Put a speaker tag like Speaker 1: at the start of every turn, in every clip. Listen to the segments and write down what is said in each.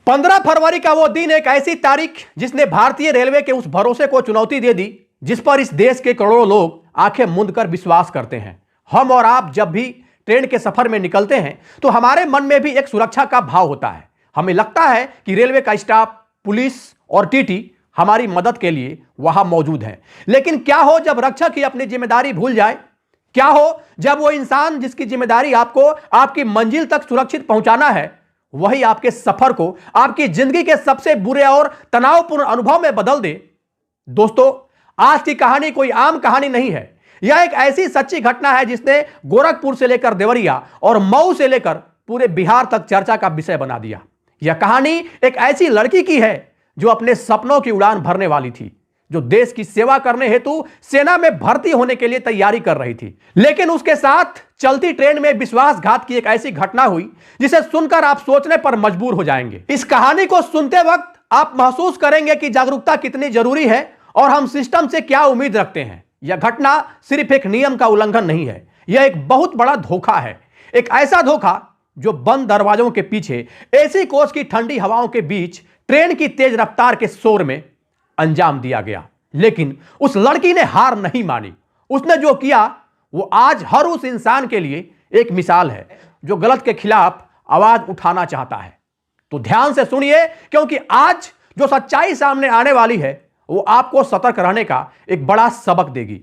Speaker 1: 15 फरवरी का वो दिन, एक ऐसी तारीख जिसने भारतीय रेलवे के उस भरोसे को चुनौती दे दी जिस पर इस देश के करोड़ों लोग आंखें मूंद कर विश्वास करते हैं। हम और आप जब भी ट्रेन के सफर में निकलते हैं तो हमारे मन में भी एक सुरक्षा का भाव होता है। हमें लगता है कि रेलवे का स्टाफ, पुलिस और टीटी हमारी मदद के लिए वहां मौजूद है। लेकिन क्या हो जब रक्षक ही अपनी जिम्मेदारी भूल जाए? क्या हो जब वो इंसान जिसकी जिम्मेदारी आपको आपकी मंजिल तक सुरक्षित पहुंचाना है, वही आपके सफर को आपकी जिंदगी के सबसे बुरे और तनावपूर्ण अनुभव में बदल दे? दोस्तों, आज की कहानी कोई आम कहानी नहीं है। यह एक ऐसी सच्ची घटना है जिसने गोरखपुर से लेकर देवरिया और मऊ से लेकर पूरे बिहार तक चर्चा का विषय बना दिया। यह कहानी एक ऐसी लड़की की है जो अपने सपनों की उड़ान भरने वाली थी, जो देश की सेवा करने हेतु सेना में भर्ती होने के लिए तैयारी कर रही थी। लेकिन उसके साथ चलती ट्रेन में विश्वासघात की एक ऐसी घटना हुई जिसे सुनकर आप सोचने पर मजबूर हो जाएंगे। इस कहानी को सुनते वक्त आप महसूस करेंगे कि जागरूकता कितनी जरूरी है और हम सिस्टम से क्या उम्मीद रखते हैं। यह घटना सिर्फ एक नियम का उल्लंघन नहीं है, यह एक बहुत बड़ा धोखा है। एक ऐसा धोखा जो बंद दरवाजों के पीछे, एसी कोच की ठंडी हवाओं के बीच, ट्रेन की तेज रफ्तार के शोर में अंजाम दिया गया। लेकिन उस लड़की ने हार नहीं मानी। उसने जो किया वो आज हर उस इंसान के लिए एक मिसाल है जो गलत के खिलाफ आवाज उठाना चाहता है। तो ध्यान से सुनिए, क्योंकि आज जो सच्चाई सामने आने वाली है वो आपको सतर्क रहने का एक बड़ा सबक देगी।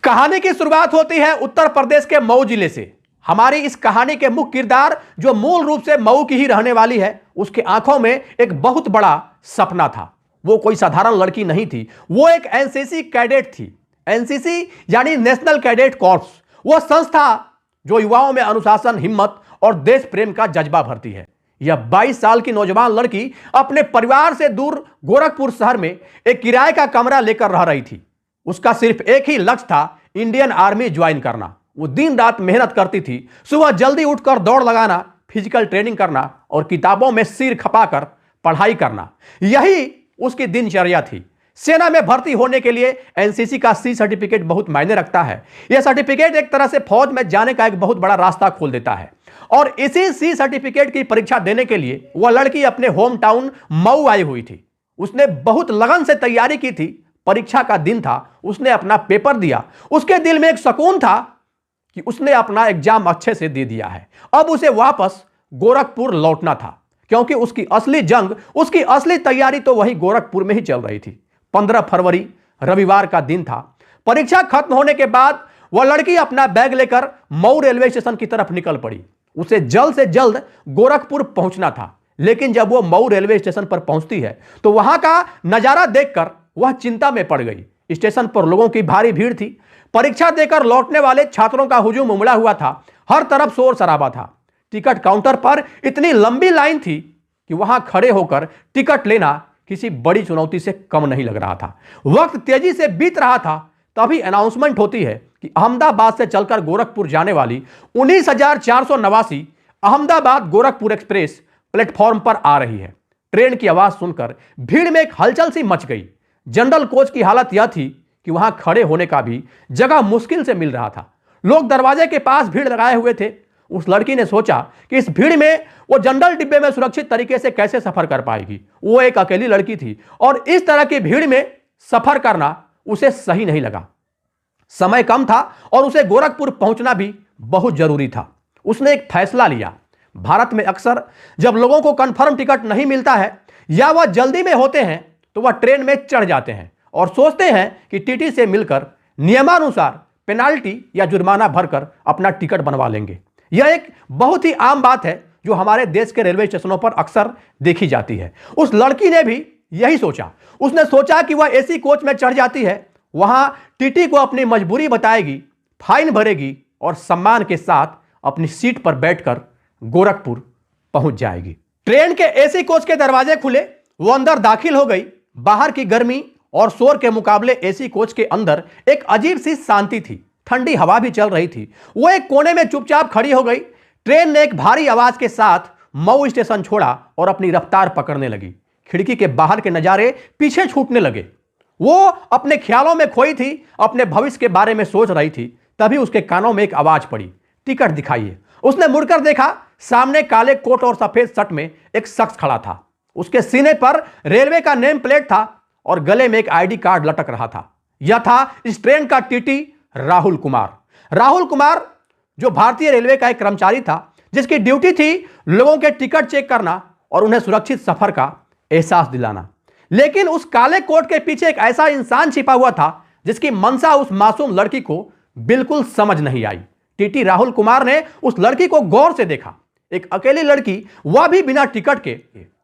Speaker 1: कहानी की शुरुआत होती है उत्तर प्रदेश के मऊ जिले से। हमारी इस कहानी के मुख्य किरदार, जो मूल रूप से मऊ की ही रहने वाली है, उसके आंखों में एक बहुत बड़ा सपना था। वो कोई साधारण लड़की नहीं थी, वो एक एनसीसी कैडेट थी। एनसीसी यानी नेशनल कैडेट कॉर्प्स, वो संस्था जो युवाओं में अनुशासन, हिम्मत और देश प्रेम का जज्बा भरती है। यह 22 साल की नौजवान लड़की अपने परिवार से दूर गोरखपुर शहर में एक किराए का कमरा लेकर रह रही थी। उसका सिर्फ एक ही लक्ष्य था, इंडियन आर्मी ज्वाइन करना। वो दिन रात मेहनत करती थी, सुबह जल्दी उठकर दौड़ लगाना, फिजिकल ट्रेनिंग करना और किताबों में सिर खपाकर पढ़ाई करना, यही उसकी दिनचर्या थी। सेना में भर्ती होने के लिए एनसीसी का सी सर्टिफिकेट बहुत मायने रखता है। यह सर्टिफिकेट एक तरह से फौज में जाने का एक बहुत बड़ा रास्ता खोल देता है। और इसी सी सर्टिफिकेट की परीक्षा देने के लिए वह लड़की अपने होम टाउन मऊ आई हुई थी। उसने बहुत लगन से तैयारी की थी। परीक्षा का दिन था, उसने अपना पेपर दिया। उसके दिल में एक सुकून था कि उसने अपना एग्जाम अच्छे से दे दिया है। अब उसे वापस गोरखपुर लौटना था, क्योंकि उसकी असली जंग, उसकी असली तैयारी तो वही गोरखपुर में ही चल रही थी। 15 फरवरी रविवार का दिन था। परीक्षा खत्म होने के बाद वह लड़की अपना बैग लेकर मऊ रेलवे स्टेशन की तरफ निकल पड़ी। उसे जल्द से जल्द गोरखपुर पहुंचना था। लेकिन जब वह मऊ रेलवे स्टेशन पर पहुंचती है तो वहां का नजारा देखकर वह चिंता में पड़ गई। स्टेशन पर लोगों की भारी भीड़ थी। परीक्षा देकर लौटने वाले छात्रों का हुजूम उमड़ा हुआ था। हर तरफ शोर शराबा था। टिकट काउंटर पर इतनी लंबी लाइन थी कि वहां खड़े होकर टिकट लेना किसी बड़ी चुनौती से कम नहीं लग रहा था। वक्त तेजी से बीत रहा था। तभी अनाउंसमेंट होती है कि अहमदाबाद से चलकर गोरखपुर जाने वाली 19,489 अहमदाबाद गोरखपुर एक्सप्रेस प्लेटफॉर्म पर आ रही है। ट्रेन की आवाज सुनकर भीड़ में एक हलचल सी मच गई। जनरल कोच की हालत यह थी कि वहां खड़े होने का भी जगह मुश्किल से मिल रहा था। लोग दरवाजे के पास भीड़ लगाए हुए थे। उस लड़की ने सोचा कि इस भीड़ में वो जनरल डिब्बे में सुरक्षित तरीके से कैसे सफर कर पाएगी। वो एक अकेली लड़की थी और इस तरह की भीड़ में सफर करना उसे सही नहीं लगा। समय कम था और उसे गोरखपुर पहुंचना भी बहुत जरूरी था। उसने एक फैसला लिया। भारत में अक्सर जब लोगों को कंफर्म टिकट नहीं मिलता है या वह जल्दी में होते हैं तो वह ट्रेन में चढ़ जाते हैं और सोचते हैं कि टीटी से मिलकर नियमानुसार पेनाल्टी या जुर्माना भरकर अपना टिकट बनवा लेंगे। यह एक बहुत ही आम बात है जो हमारे देश के रेलवे स्टेशनों पर अक्सर देखी जाती है। उस लड़की ने भी यही सोचा। उसने सोचा कि वह एसी कोच में चढ़ जाती है, वहां टीटी को अपनी मजबूरी बताएगी, फाइन भरेगी और सम्मान के साथ अपनी सीट पर बैठकर गोरखपुर पहुंच जाएगी। ट्रेन के एसी कोच के दरवाजे खुले, वो अंदर दाखिल हो गई। बाहर की गर्मी और शोर के मुकाबले एसी कोच के अंदर एक अजीब सी शांति थी। ठंडी हवा भी चल रही थी। वो एक कोने में चुपचाप खड़ी हो गई। ट्रेन ने एक भारी आवाज के साथ मऊ स्टेशन छोड़ा और अपनी रफ्तार पकड़ने लगी। खिड़की के बाहर के नजारे पीछे छूटने लगे। वो अपने ख्यालों में खोई थी, अपने भविष्य के बारे में सोच रही थी। तभी उसके कानों में एक आवाज पड़ी, टिकट दिखाइए। उसने मुड़कर देखा। सामने काले कोट और सफेद शर्ट में एक शख्स खड़ा था। उसके सीने पर रेलवे का नेम प्लेट था और गले में एक आईडी कार्ड लटक रहा था। यह था इस ट्रेन का टीटी राहुल कुमार। राहुल कुमार जो भारतीय रेलवे का एक कर्मचारी था, जिसकी ड्यूटी थी लोगों के टिकट चेक करना और उन्हें सुरक्षित सफर का एहसास दिलाना। लेकिन उस काले कोट के पीछे एक ऐसा इंसान छिपा हुआ था जिसकी मंशा उस मासूम लड़की को बिल्कुल समझ नहीं आई। टीटी राहुल कुमार ने उस लड़की को गौर से देखा। एक अकेली लड़की, वह भी बिना टिकट के।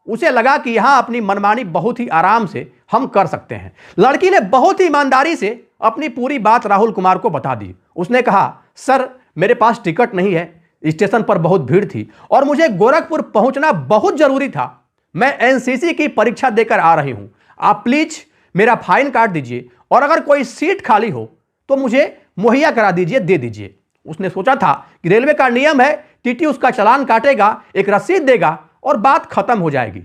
Speaker 1: उसे लगा कि यहां अपनी मनमानी बहुत ही आराम से हम कर सकते हैं। लड़की ने बहुत ही ईमानदारी से अपनी पूरी बात राहुल कुमार को बता दी। उसने कहा, सर मेरे पास टिकट नहीं है, स्टेशन पर बहुत भीड़ थी और मुझे गोरखपुर पहुंचना बहुत जरूरी था। मैं एनसीसी की परीक्षा देकर आ रही हूं। आप प्लीज मेरा फाइन काट दीजिए और अगर कोई सीट खाली हो तो मुझे मुहैया करा दीजिए, दे दीजिए। उसने सोचा था कि रेलवे का नियम है, टीटी उसका चालान काटेगा, एक रसीद देगा और बात खत्म हो जाएगी।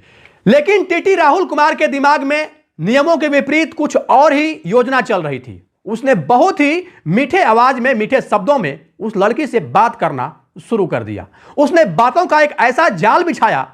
Speaker 1: लेकिन टीटी राहुल कुमार के दिमाग में नियमों के विपरीत कुछ और ही योजना चल रही थी। उसने बहुत ही मीठे आवाज में, मीठे शब्दों में उस लड़की से बात करना शुरू कर दिया। उसने बातों का एक ऐसा जाल बिछाया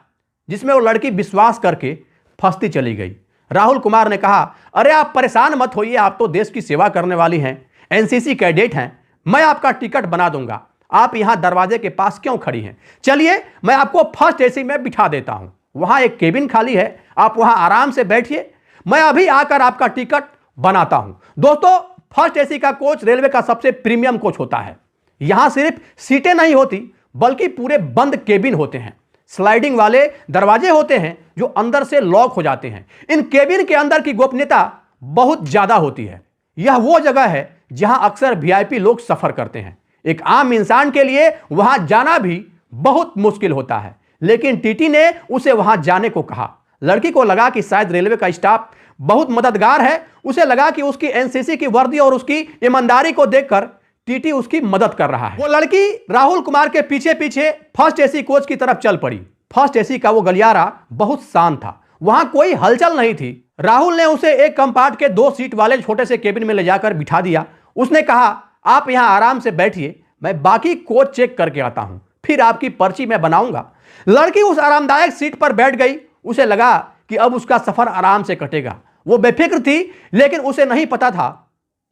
Speaker 1: जिसमें वो लड़की विश्वास करके फंसती चली गई। राहुल कुमार ने कहा, अरे आप परेशान मत होइए, आप तो देश की सेवा करने वाली हैं, एनसीसी कैडेट हैं, मैं आपका टिकट बना दूंगा। आप यहां दरवाजे के पास क्यों खड़ी हैं? चलिए मैं आपको फर्स्ट एसी में बिठा देता हूं, वहां एक केबिन खाली है, आप वहां आराम से बैठिए, मैं अभी आकर आपका टिकट बनाता हूं। दोस्तों, फर्स्ट एसी का कोच रेलवे का सबसे प्रीमियम कोच होता है। यहां सिर्फ सीटें नहीं होती बल्कि पूरे बंद केबिन होते हैं। स्लाइडिंग वाले दरवाजे होते हैं जो अंदर से लॉक हो जाते हैं। इन केबिन के अंदर की गोपनीयता बहुत ज्यादा होती है। यह वो जगह है जहां अक्सर वीआईपी लोग सफर करते हैं। एक आम इंसान के लिए वहां जाना भी बहुत मुश्किल होता है, लेकिन टीटी ने उसे वहां जाने को कहा। लड़की को लगा कि शायद रेलवे का स्टाफ बहुत मददगार है। उसे लगा कि उसकी एनसीसी की वर्दी और उसकी ईमानदारी को देखकर टीटी उसकी मदद कर रहा है। वो लड़की राहुल कुमार के पीछे पीछे फर्स्ट एसी कोच की तरफ चल पड़ी। फर्स्ट एसी का वो गलियारा बहुत शांत था, वहां कोई हलचल नहीं थी। राहुल ने उसे एक कंपार्ट के 2 सीट वाले छोटे से केबिन में ले जाकर बिठा दिया। उसने कहा, आप यहां आराम से बैठिए, मैं बाकी कोच चेक करके आता हूं, फिर आपकी पर्ची मैं बनाऊंगा। लड़की उस आरामदायक सीट पर बैठ गई। उसे लगा कि अब उसका सफर आराम से कटेगा। वो बेफिक्र थी, लेकिन उसे नहीं पता था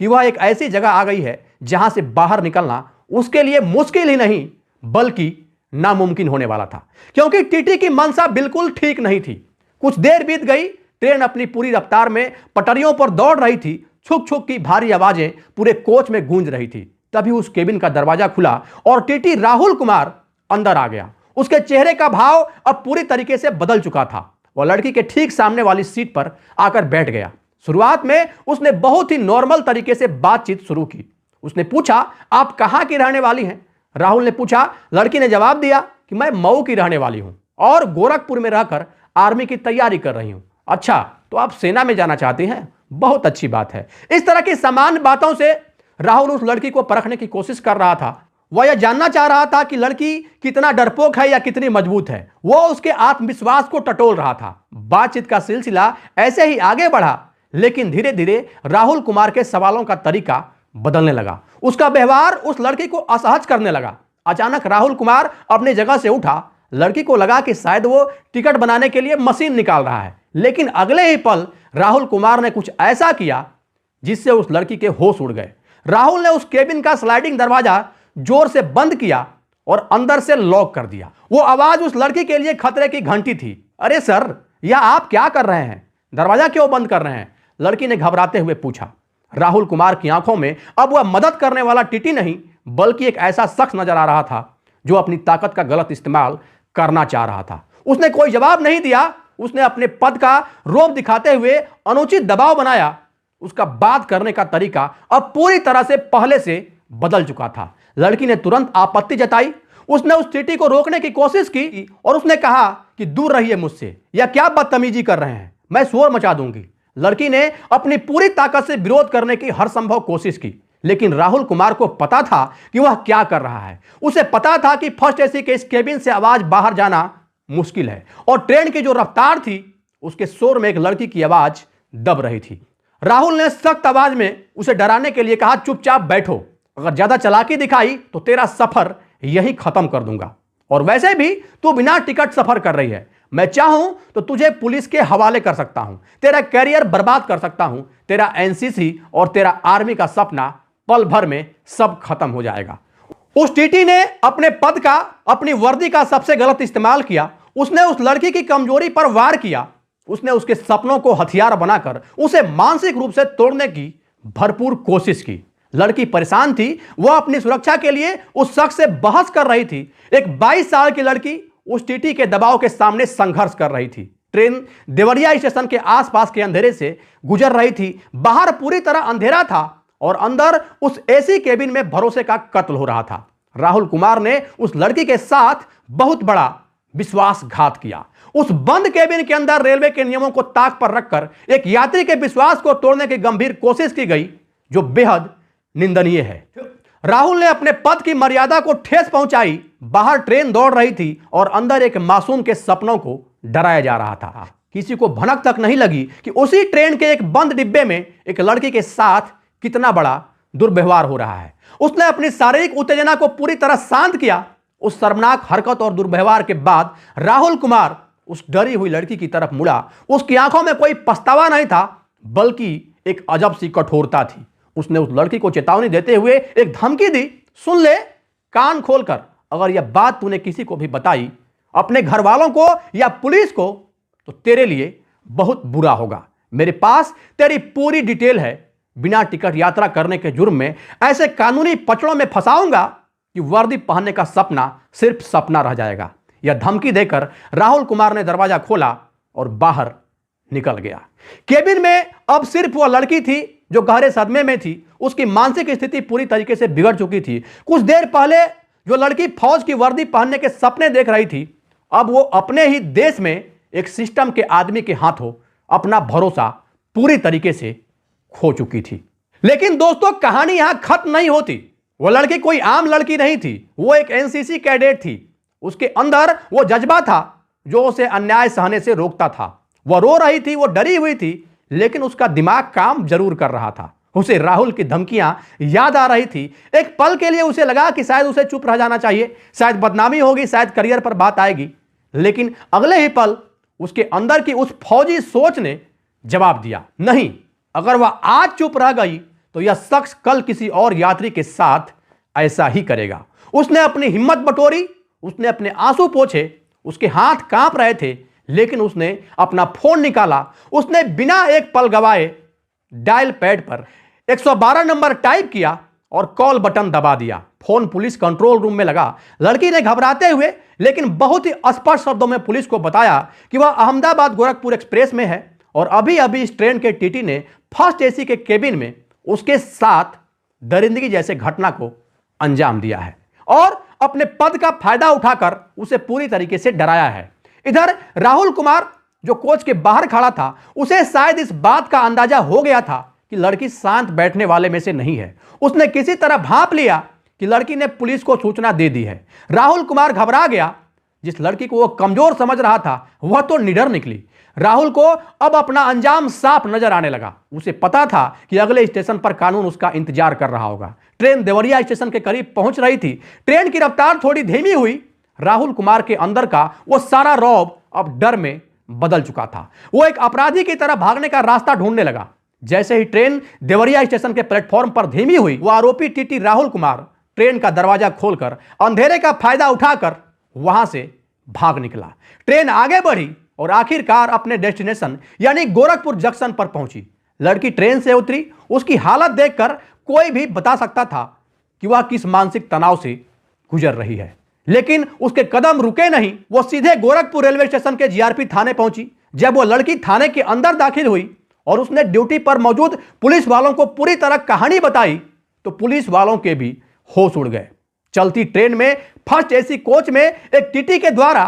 Speaker 1: कि वह एक ऐसी जगह आ गई है जहां से बाहर निकलना उसके लिए मुश्किल ही नहीं बल्कि नामुमकिन होने वाला था, क्योंकि टीटी की मंशा बिल्कुल ठीक नहीं थी। कुछ देर बीत गई, ट्रेन अपनी पूरी रफ्तार में पटरियों पर दौड़ रही थी। छुक छुक की भारी आवाजें पूरे कोच में गूंज रही थी। तभी उस केबिन का दरवाजा खुला और टीटी राहुल कुमार अंदर आ गया। उसके चेहरे का भाव अब पूरी तरीके से बदल चुका था। वह लड़की के ठीक सामने वाली सीट पर आकर बैठ गया। शुरुआत में उसने बहुत ही नॉर्मल तरीके से बातचीत शुरू की। उसने पूछा, आप कहां की रहने वाली हैं? राहुल ने पूछा। लड़की ने जवाब दिया कि मैं मऊ की रहने वाली हूं और गोरखपुर में रहकर आर्मी की तैयारी कर रही हूं। अच्छा, तो आप सेना में जाना चाहती हैं? बहुत अच्छी बात है। इस तरह की सामान्य बातों से राहुल उस लड़की को परखने की कोशिश कर रहा था। वह यह जानना चाह रहा था कि लड़की कितना डरपोक है या कितनी मजबूत है। वह उसके आत्मविश्वास को टटोल रहा था। बातचीत का सिलसिला ऐसे ही आगे बढ़ा, लेकिन धीरे धीरे राहुल कुमार के सवालों का तरीका बदलने लगा। उसका व्यवहार उस लड़की को असहज करने लगा। अचानक राहुल कुमार अपनी जगह से उठा। लड़की को लगा कि शायद वो टिकट बनाने के लिए मशीन निकाल रहा है, लेकिन अगले ही पल राहुल कुमार ने कुछ ऐसा किया जिससे उस लड़की के होश उड़ गए। राहुल ने उस केबिन का स्लाइडिंग दरवाजा जोर से बंद किया और अंदर से लॉक कर दिया। वो आवाज उस लड़की के लिए खतरे की घंटी थी। अरे सर, यह आप क्या कर रहे हैं? दरवाजा क्यों बंद कर रहे हैं? लड़की ने घबराते हुए पूछा। राहुल कुमार की आंखों में अब वह मदद करने वाला टीटी नहीं बल्कि एक ऐसा शख्स नजर आ रहा था जो अपनी ताकत का गलत इस्तेमाल करना चाह रहा था। उसने कोई जवाब नहीं दिया। उसने अपने पद का रोब दिखाते हुए अनुचित दबाव बनाया। उसका बात करने का तरीका अब पूरी तरह से पहले से बदल चुका था। लड़की ने तुरंत आपत्ति जताई। उसने उस टीटी को रोकने की कोशिश की और उसने कहा कि दूर रहिए मुझसे, या क्या बदतमीजी कर रहे हैं, मैं शोर मचा दूंगी। लड़की ने अपनी पूरी ताकत से विरोध करने की हर संभव कोशिश की, लेकिन राहुल कुमार को पता था कि वह क्या कर रहा है। उसे पता था कि फर्स्ट एसी के इस केबिन से आवाज बाहर जाना मुश्किल है और ट्रेन की जो रफ्तार थी उसके शोर में एक लड़की की आवाज दब रही थी। राहुल ने सख्त आवाज में उसे डराने के लिए कहा, चुपचाप बैठो, अगर ज्यादा चालाकी दिखाई तो तेरा सफर यही खत्म कर दूंगा। और वैसे भी तू बिना टिकट सफर कर रही है, मैं चाहूं तो तुझे पुलिस के हवाले कर सकता हूं, तेरा कैरियर बर्बाद कर सकता हूं, तेरा एनसीसी और तेरा आर्मी का सपना पल भर में सब खत्म हो जाएगा। उस टीटी ने अपने पद का, अपनी वर्दी का सबसे गलत इस्तेमाल किया। उसने उस लड़की की कमजोरी पर वार किया। उसने उसके सपनों को हथियार बनाकर उसे मानसिक रूप से तोड़ने की भरपूर कोशिश की। लड़की परेशान थी, वह अपनी सुरक्षा के लिए उस शख्स से बहस कर रही थी। एक 22 साल की लड़की उस टीटी के दबाव के सामने संघर्ष कर रही थी। ट्रेन देवरिया स्टेशन के आसपास के अंधेरे से गुजर रही थी। बाहर पूरी तरह अंधेरा था और अंदर उस एसी केबिन में भरोसे का कत्ल हो रहा था। राहुल कुमार ने उस लड़की के साथ बहुत बड़ा विश्वासघात किया। उस बंद केबिन के अंदर रेलवे के नियमों को ताक पर रखकर एक यात्री के विश्वास को तोड़ने की गंभीर कोशिश की गई, जो बेहद निंदनीय है। राहुल ने अपने पद की मर्यादा को ठेस पहुंचाई। बाहर ट्रेन दौड़ रही थी और अंदर एक मासूम के सपनों को डराया जा रहा था। किसी को भनक तक नहीं लगी कि उसी ट्रेन के एक बंद डिब्बे में एक लड़की के साथ कितना बड़ा दुर्व्यवहार हो रहा है। उसने अपनी शारीरिक उत्तेजना को पूरी तरह शांत किया। उस शर्मनाक हरकत और दुर्व्यवहार के बाद राहुल कुमार उस डरी हुई लड़की की तरफ मुड़ा। उसकी आंखों में कोई पछतावा नहीं था, बल्कि एक अजब सी कठोरता थी। उसने उस लड़की को चेतावनी देते हुए एक धमकी दी, सुन ले कान खोलकर, अगर यह बात तूने किसी को भी बताई, अपने घर वालों को या पुलिस को, तो तेरे लिए बहुत बुरा होगा। मेरे पास तेरी पूरी डिटेल है। बिना टिकट यात्रा करने के जुर्म में ऐसे कानूनी पचड़ों में फंसाऊंगा कि वर्दी पहनने का सपना सिर्फ सपना रह जाएगा। यह धमकी देकर राहुल कुमार ने दरवाजा खोला और बाहर निकल गया। केबिन में अब सिर्फ वह लड़की थी जो गहरे सदमे में थी। उसकी मानसिक स्थिति पूरी तरीके से बिगड़ चुकी थी। कुछ देर पहले जो लड़की फौज की वर्दी पहनने के सपने देख रही थी, अब वो अपने ही देश में एक सिस्टम के आदमी के हाथों अपना भरोसा पूरी तरीके से खो चुकी थी। लेकिन दोस्तों, कहानी यहां खत्म नहीं होती। वो लड़की कोई आम लड़की नहीं थी, वो एक एनसीसी कैडेट थी। उसके अंदर वो जज्बा था जो उसे अन्याय सहने से रोकता था। वह रो रही थी, वो डरी हुई थी, लेकिन उसका दिमाग काम जरूर कर रहा था। उसे राहुल की धमकियां याद आ रही थी। एक पल के लिए उसे लगा कि शायद उसे चुप रह जाना चाहिए, शायद बदनामी होगी, शायद करियर पर बात आएगी। लेकिन अगले ही पल उसके अंदर की उस फौजी सोच ने जवाब दिया, नहीं, अगर वह आज चुप रह गई तो यह शख्स कल किसी और यात्री के साथ ऐसा ही करेगा। उसने अपनी हिम्मत बटोरी, उसने अपने आंसू पोंछे। उसके हाथ कांप रहे थे, लेकिन उसने अपना फोन निकाला। उसने बिना एक पल गवाए डायल पैड पर 112 नंबर टाइप किया और कॉल बटन दबा दिया। फोन पुलिस कंट्रोल रूम में लगा। लड़की ने घबराते हुए लेकिन बहुत ही स्पष्ट शब्दों में पुलिस को बताया कि वह अहमदाबाद गोरखपुर एक्सप्रेस में है और अभी अभी इस ट्रेन के टीटी ने फर्स्ट एसी के केबिन में उसके साथ दरिंदगी जैसे घटना को अंजाम दिया है और अपने पद का फायदा उठाकर उसे पूरी तरीके से डराया है। इधर राहुल कुमार जो कोच के बाहर खड़ा था, उसे शायद इस बात का अंदाजा हो गया था कि लड़की शांत बैठने वाले में से नहीं है। उसने किसी तरह भांप लिया कि लड़की ने पुलिस को सूचना दे दी है। राहुल कुमार घबरा गया। जिस लड़की को वह कमजोर समझ रहा था, वह तो निडर निकली। राहुल को अब अपना अंजाम साफ नजर आने लगा। उसे पता था कि अगले स्टेशन पर कानून उसका इंतजार कर रहा होगा। ट्रेन देवरिया स्टेशन के करीब पहुंच रही थी। ट्रेन की रफ्तार थोड़ी धीमी हुई। राहुल कुमार के अंदर का वो सारा रौब अब डर में बदल चुका था। वो एक अपराधी की तरह भागने का रास्ता ढूंढने लगा। जैसे ही ट्रेन देवरिया स्टेशन के प्लेटफॉर्म पर धीमी हुई, वो आरोपी टीटी राहुल कुमार ट्रेन का दरवाजा खोलकर अंधेरे का फायदा उठाकर वहां से भाग निकला। ट्रेन आगे बढ़ी और आखिरकार अपने डेस्टिनेशन यानी गोरखपुर जंक्शन पर पहुंची। लड़की ट्रेन से उतरी। उसकी हालत देखकर कोई भी बता सकता था कि वह किस मानसिक तनाव से गुजर रही है, लेकिन उसके कदम रुके नहीं। वो सीधे गोरखपुर रेलवे स्टेशन के जीआरपी थाने पहुंची। जब वो लड़की थाने के अंदर दाखिल हुई और उसने ड्यूटी पर मौजूद पुलिस वालों को पूरी तरह कहानी बताई, तो पुलिस वालों के भी होश उड़ गए। चलती ट्रेन में फर्स्ट एसी कोच में एक टीटी के द्वारा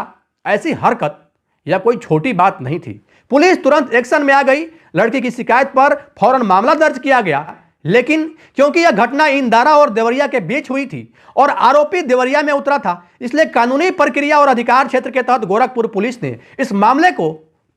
Speaker 1: ऐसी हरकत यह कोई छोटी बात नहीं थी। पुलिस तुरंत एक्शन में आ गई। लड़की की शिकायत पर फौरन मामला दर्ज किया गया, लेकिन क्योंकि यह घटना इंदारा और देवरिया के बीच हुई थी और आरोपी देवरिया में उतरा था, इसलिए कानूनी प्रक्रिया और अधिकार क्षेत्र के तहत गोरखपुर पुलिस ने इस मामले को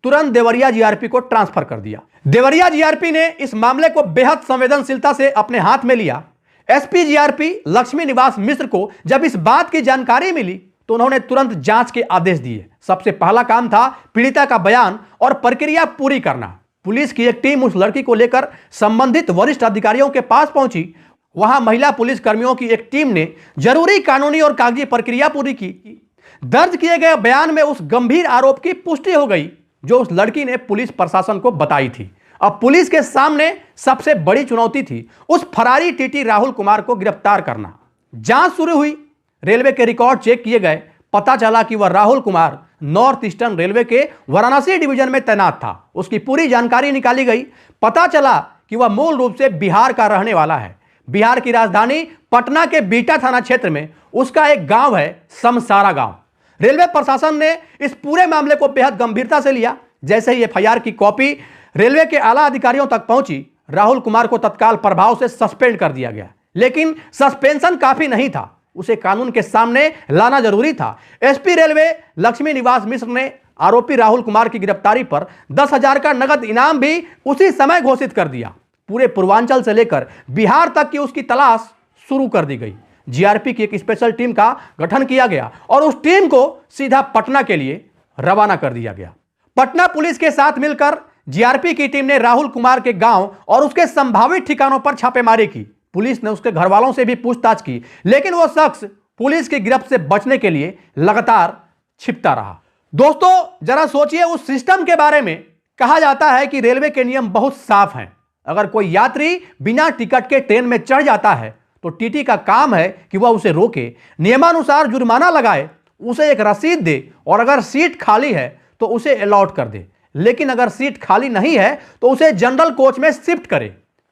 Speaker 1: तुरंत देवरिया जीआरपी को ट्रांसफर कर दिया। देवरिया जीआरपी ने इस मामले को बेहद संवेदनशीलता से अपने हाथ में लिया। एसपी जीआरपी लक्ष्मी निवास मिश्र को जब इस बात की जानकारी मिली, तो उन्होंने तुरंत जांच के आदेश दिए। सबसे पहला काम था पीड़िता का बयान और प्रक्रिया पूरी करना। पुलिस की एक टीम उस लड़की को लेकर संबंधित वरिष्ठ अधिकारियों के पास पहुंची। वहां महिला पुलिस कर्मियों की एक टीम ने जरूरी कानूनी और कागजी प्रक्रिया पूरी की। दर्ज किए गए बयान में उस गंभीर आरोप की पुष्टि हो गई जो उस लड़की ने पुलिस प्रशासन को बताई थी। अब पुलिस के सामने सबसे बड़ी चुनौती थी उस फरारी टीटी राहुल कुमार को गिरफ्तार करना। जांच शुरू हुई, रेलवे के रिकॉर्ड चेक किए गए। पता चला कि वह Rahul Kumar north eastern railway के वाराणसी डिवीजन में तैनात था। उसकी पूरी जानकारी निकाली गई। पता चला कि वह मूल रूप से बिहार का रहने वाला है। बिहार की राजधानी पटना के बीटा थाना क्षेत्र में उसका एक गांव है समसारा गांव। रेलवे प्रशासन ने इस पूरे मामले को बेहद गंभीरता से लिया। जैसे ही एफआईआर की कॉपी रेलवे के आला अधिकारियों तक पहुंची, राहुल कुमार को तत्काल प्रभाव से सस्पेंड कर दिया गया। लेकिन सस्पेंशन काफी नहीं था, उसे कानून के सामने लाना जरूरी था। एसपी रेलवे लक्ष्मी निवास मिश्र ने आरोपी राहुल कुमार की गिरफ्तारी पर 10,000 का नगद इनाम भी उसी समय घोषित कर दिया। पूरे पूर्वांचल से लेकर बिहार तक की उसकी तलाश शुरू कर दी गई। जीआरपी की एक स्पेशल टीम का गठन किया गया और उस टीम को सीधा पटना के लिए रवाना कर दिया गया। पटना पुलिस के साथ मिलकर जीआरपी की टीम ने राहुल कुमार के गांव और उसके संभावित ठिकानों पर छापेमारी की। पुलिस ने उसके घर वालों से भी पूछताछ की, लेकिन वो शख्स पुलिस की गिरफ्त से बचने के लिए लगातार छिपता रहा। दोस्तों, जरा सोचिए उस सिस्टम के बारे में। कहा जाता है कि रेलवे के नियम बहुत साफ हैं। अगर कोई यात्री बिना टिकट के ट्रेन में चढ़ जाता है तो टीटी का काम है कि वह उसे रोके, नियमानुसार जुर्माना लगाए, उसे एक रसीद दे और अगर सीट खाली है तो उसे अलॉट कर दे। लेकिन अगर सीट खाली नहीं है तो उसे जनरल कोच में शिफ्ट करे।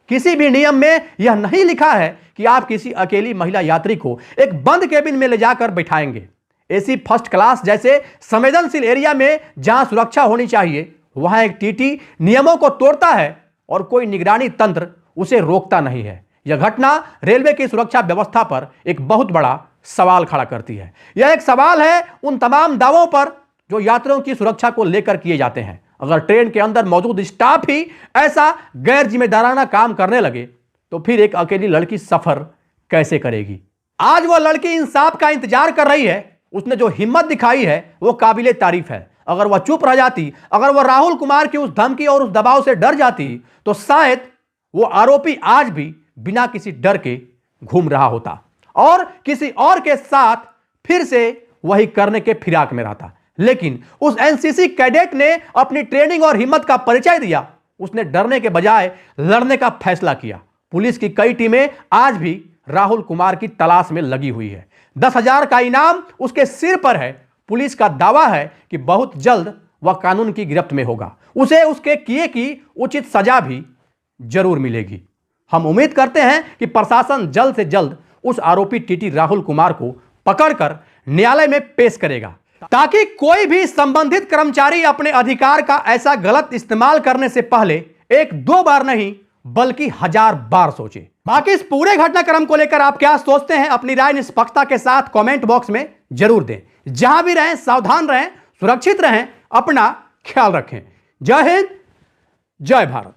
Speaker 1: किसी भी नियम में यह नहीं लिखा है कि आप किसी अकेली महिला यात्री को एक बंद केबिन में ले जाकर बैठाएंगे। एसी फर्स्ट क्लास जैसे संवेदनशील एरिया में जहां सुरक्षा होनी चाहिए, वहां एक टीटी नियमों को तोड़ता है और कोई निगरानी तंत्र उसे रोकता नहीं है। यह घटना रेलवे की सुरक्षा व्यवस्था पर एक बहुत बड़ा सवाल खड़ा करती है। यह एक सवाल है उन तमाम दावों पर जो यात्रियों की सुरक्षा को लेकर किए जाते हैं। अगर ट्रेन के अंदर मौजूद स्टाफ ही ऐसा गैर जिम्मेदाराना काम करने लगे तो फिर एक अकेली लड़की सफर कैसे करेगी। आज वह लड़की इंसाफ का इंतजार कर रही है। उसने जो हिम्मत दिखाई है वो काबिले तारीफ है। अगर वह चुप रह जाती, अगर वह राहुल कुमार की उस धमकी और उस दबाव से डर जाती तो शायद वो आरोपी आज भी बिना किसी डर के घूम रहा होता और किसी और के साथ फिर से वही करने के फिराक में रहता। लेकिन उस एनसीसी कैडेट ने अपनी ट्रेनिंग और हिम्मत का परिचय दिया। उसने डरने के बजाय लड़ने का फैसला किया। पुलिस की कई टीमें आज भी राहुल कुमार की तलाश में लगी हुई है। 10,000 का इनाम उसके सिर पर है। पुलिस का दावा है कि बहुत जल्द वह कानून की गिरफ्त में होगा। उसे उसके किए की उचित सजा भी जरूर मिलेगी। हम उम्मीद करते हैं कि प्रशासन जल्द से जल्द उस आरोपी टीटी राहुल कुमार को पकड़कर न्यायालय में पेश करेगा ताकि कोई भी संबंधित कर्मचारी अपने अधिकार का ऐसा गलत इस्तेमाल करने से पहले 1-2 बार नहीं बल्कि 1000 बार सोचे। बाकी इस पूरे घटनाक्रम को लेकर आप क्या सोचते हैं, अपनी राय निष्पक्षता के साथ कमेंट बॉक्स में जरूर दें। जहां भी रहें सावधान रहें, सुरक्षित रहें, अपना ख्याल रखें। जय हिंद, जय भारत।